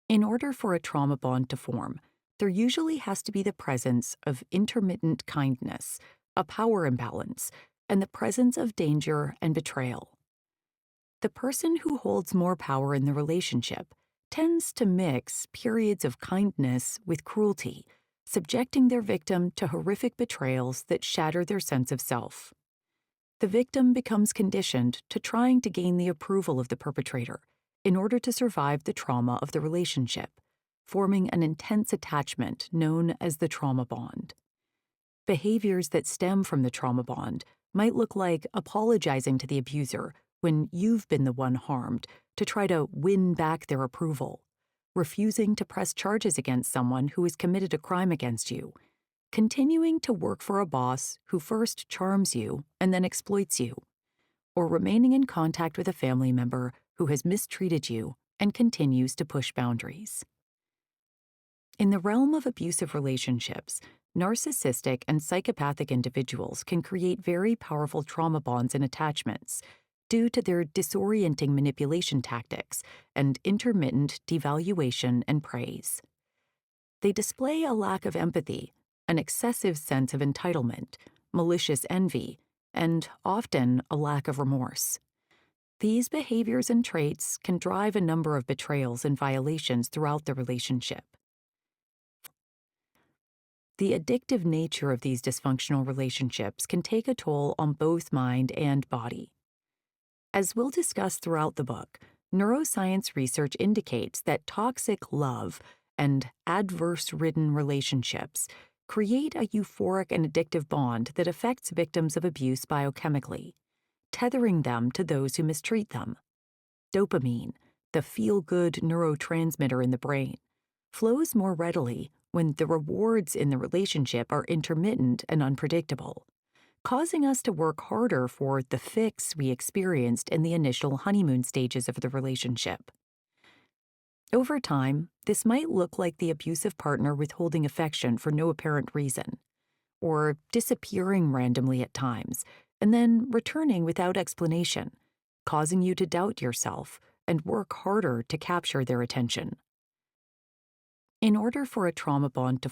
In order for a trauma bond to form, there usually has to be the presence of intermittent kindness, a power imbalance, and the presence of danger and betrayal. The person who holds more power in the relationship tends to mix periods of kindness with cruelty, subjecting their victim to horrific betrayals that shatter their sense of self. The victim becomes conditioned to trying to gain the approval of the perpetrator in order to survive the trauma of the relationship, forming an intense attachment known as the trauma bond. Behaviors that stem from the trauma bond might look like apologizing to the abuser when you've been the one harmed to try to win back their approval, refusing to press charges against someone who has committed a crime against you, continuing to work for a boss who first charms you and then exploits you, or remaining in contact with a family member who has mistreated you and continues to push boundaries. In the realm of abusive relationships, narcissistic and psychopathic individuals can create very powerful trauma bonds and attachments due to their disorienting manipulation tactics and intermittent devaluation and praise. They display a lack of empathy, an excessive sense of entitlement, malicious envy, and often a lack of remorse. These behaviors and traits can drive a number of betrayals and violations throughout the relationship. The addictive nature of these dysfunctional relationships can take a toll on both mind and body. As we'll discuss throughout the book, neuroscience research indicates that toxic love and adverse-ridden relationships create a euphoric and addictive bond that affects victims of abuse biochemically, tethering them to those who mistreat them. Dopamine, the feel-good neurotransmitter in the brain, flows more readily when the rewards in the relationship are intermittent and unpredictable, causing us to work harder for the fix we experienced in the initial honeymoon stages of the relationship. Over time, this might look like the abusive partner withholding affection for no apparent reason, or disappearing randomly at times, and then returning without explanation, causing you to doubt yourself and work harder to capture their attention. In order for a trauma bond to